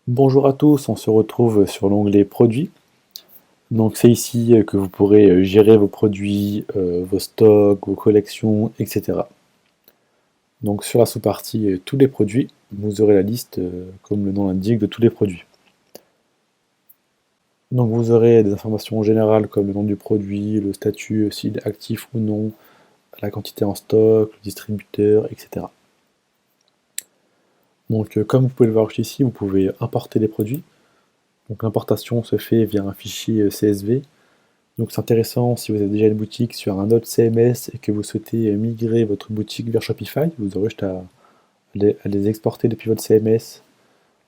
Bonjour à tous, on se retrouve sur l'onglet Produits. Donc c'est ici que vous pourrez gérer vos produits, vos stocks, vos collections, etc. Donc sur la sous-partie Tous les produits, vous aurez la liste, comme le nom l'indique, de tous les produits. Donc vous aurez des informations générales comme le nom du produit, le statut, s'il est actif ou non, la quantité en stock, le distributeur, etc. Donc comme vous pouvez le voir juste ici, vous pouvez importer les produits. Donc l'importation se fait via un fichier CSV. Donc c'est intéressant si vous avez déjà une boutique sur un autre CMS et que vous souhaitez migrer votre boutique vers Shopify, vous aurez juste à les exporter depuis votre CMS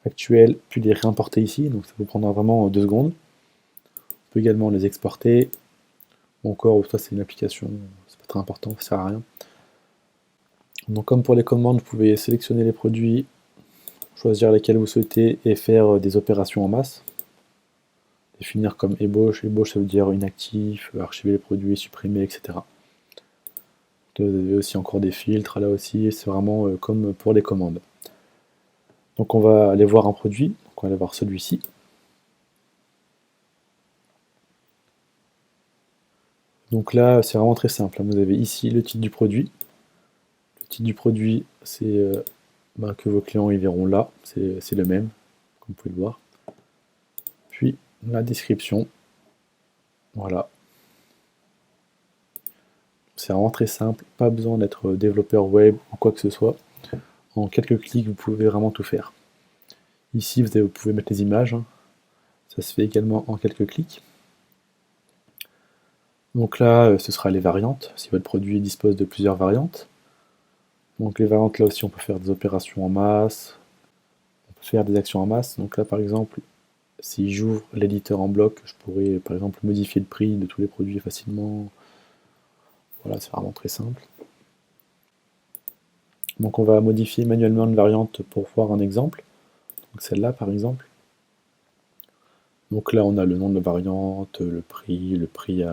actuel, puis les réimporter ici, donc ça vous prendra vraiment 2 secondes. On peut également les exporter, ou encore, ça c'est une application, c'est pas très important, ça sert à rien. Donc comme pour les commandes, vous pouvez sélectionner les produits, choisir lesquels vous souhaitez et faire des opérations en masse. Définir comme ébauche, ébauche ça veut dire inactif, archiver les produits, supprimer, etc. Vous avez aussi encore des filtres, là aussi, c'est vraiment comme pour les commandes. Donc on va aller voir un produit, donc on va aller voir celui-ci. Donc là, c'est vraiment très simple. Vous avez ici le titre du produit. Le titre du produit, c'est que vos clients ils verront là, c'est le même, comme vous pouvez le voir. Puis la description, voilà. C'est vraiment très simple, pas besoin d'être développeur web ou quoi que ce soit. En quelques clics, vous pouvez vraiment tout faire. Ici, vous pouvez mettre les images, hein. Ça se fait également en quelques clics. Donc là, ce sera les variantes, si votre produit dispose de plusieurs variantes. Donc les variantes, là aussi, on peut faire des opérations en masse, on peut faire des actions en masse. Donc là, par exemple, si j'ouvre l'éditeur en bloc, je pourrais, par exemple, modifier le prix de tous les produits facilement. Voilà, c'est vraiment très simple. Donc on va modifier manuellement une variante pour voir un exemple. Donc celle-là, par exemple. Donc là, on a le nom de la variante, le prix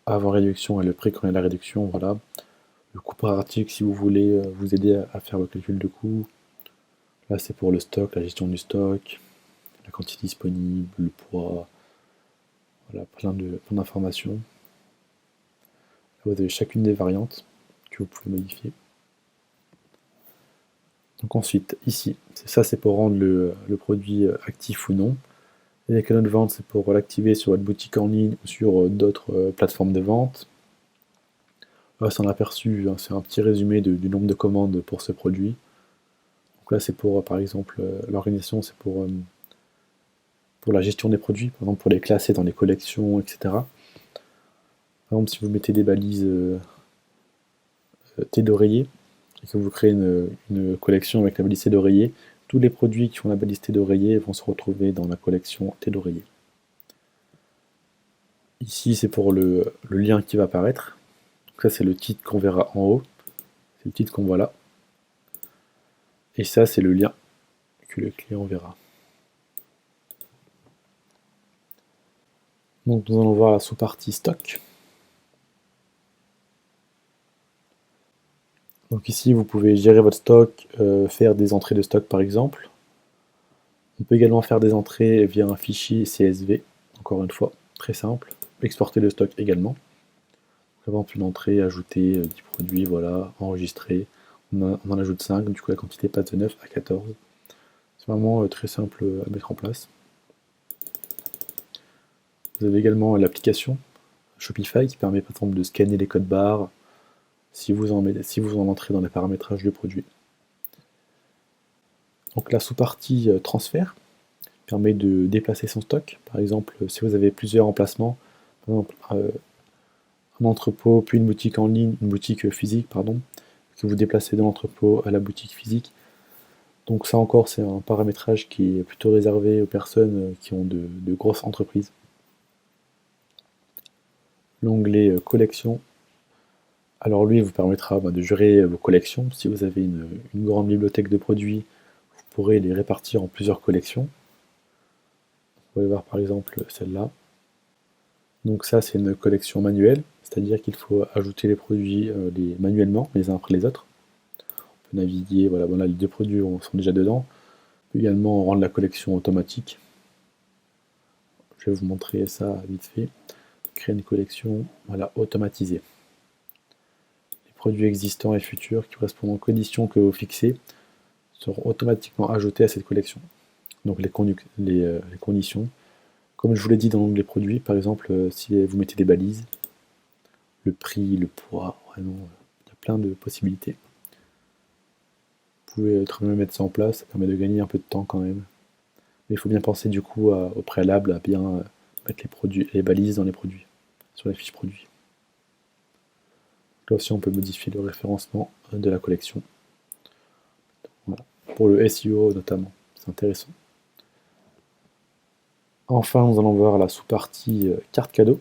avant réduction et le prix quand il y a la réduction, voilà. Le coût par article si vous voulez vous aider à faire le calcul de coût. Là, c'est pour le stock, la gestion du stock, la quantité disponible, le poids, voilà, plein d'informations. Là, vous avez chacune des variantes que vous pouvez modifier. Donc ensuite, ici, ça c'est pour rendre le produit actif ou non. Et les canaux de vente, c'est pour l'activer sur votre boutique en ligne ou sur d'autres plateformes de vente. Là, c'est un aperçu, hein, c'est un petit résumé du nombre de commandes pour ce produit. Donc là, c'est pour, par exemple, l'organisation, c'est pour la gestion des produits, par exemple pour les classer dans les collections, etc. Par exemple, si vous mettez des balises thé d'oreiller, et que vous créez une collection avec la balise thé d'oreiller, tous les produits qui ont la balise thé d'oreiller vont se retrouver dans la collection thé d'oreiller. Ici, c'est pour le lien qui va apparaître. Donc ça, c'est le titre qu'on verra en haut. C'est le titre qu'on voit là. Et ça, c'est le lien que le client verra. Donc nous allons voir la sous-partie stock. Donc ici, vous pouvez gérer votre stock, faire des entrées de stock par exemple. On peut également faire des entrées via un fichier CSV, encore une fois, très simple. Exporter le stock également. Par exemple, une entrée, ajouter 10 produits, voilà, enregistrer. On en ajoute 5, du coup la quantité passe de 9 à 14. C'est vraiment très simple à mettre en place. Vous avez également l'application Shopify qui permet par exemple de scanner les codes barres si vous en entrez dans les paramétrages du produit. Donc la sous-partie transfert permet de déplacer son stock. Par exemple, si vous avez plusieurs emplacements, par exemple un entrepôt, puis une boutique en ligne, une boutique physique, pardon, que vous déplacez de l'entrepôt à la boutique physique. Donc ça encore, c'est un paramétrage qui est plutôt réservé aux personnes qui ont de grosses entreprises. L'onglet collection, alors lui vous permettra de gérer vos collections. Si vous avez une grande bibliothèque de produits, vous pourrez les répartir en plusieurs collections. Vous pouvez voir par exemple celle-là. Donc ça c'est une collection manuelle, c'est-à-dire qu'il faut ajouter les produits manuellement, les uns après les autres. On peut naviguer, voilà, bon là les deux produits sont déjà dedans. peut également rendre la collection automatique. Je vais vous montrer ça vite fait. Créer une collection, voilà, automatisée. Les produits existants et futurs qui correspondent aux conditions que vous fixez seront automatiquement ajoutés à cette collection. Donc les conditions, comme je vous l'ai dit dans l'onglet produits, par exemple, si vous mettez des balises, le prix, le poids, vraiment, il y a plein de possibilités. Vous pouvez très bien mettre ça en place, ça permet de gagner un peu de temps quand même. Mais il faut bien penser du coup au préalable à bien mettre les balises dans les produits, sur la fiche produit. Là aussi on peut modifier le référencement de la collection. Voilà. Pour le SEO notamment, c'est intéressant. Enfin, nous allons voir la sous-partie carte cadeau.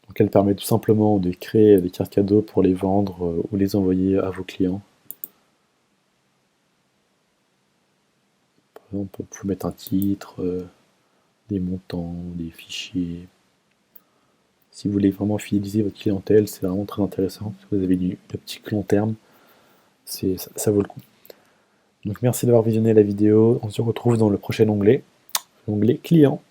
Donc elle permet tout simplement de créer des cartes cadeaux pour les vendre ou les envoyer à vos clients. Par exemple, vous pouvez mettre un titre, des montants, des fichiers. Si vous voulez vraiment fidéliser votre clientèle, c'est vraiment très intéressant. Si vous avez du optique long terme, ça vaut le coup. Donc merci d'avoir visionné la vidéo. On se retrouve dans le prochain onglet, l'onglet client.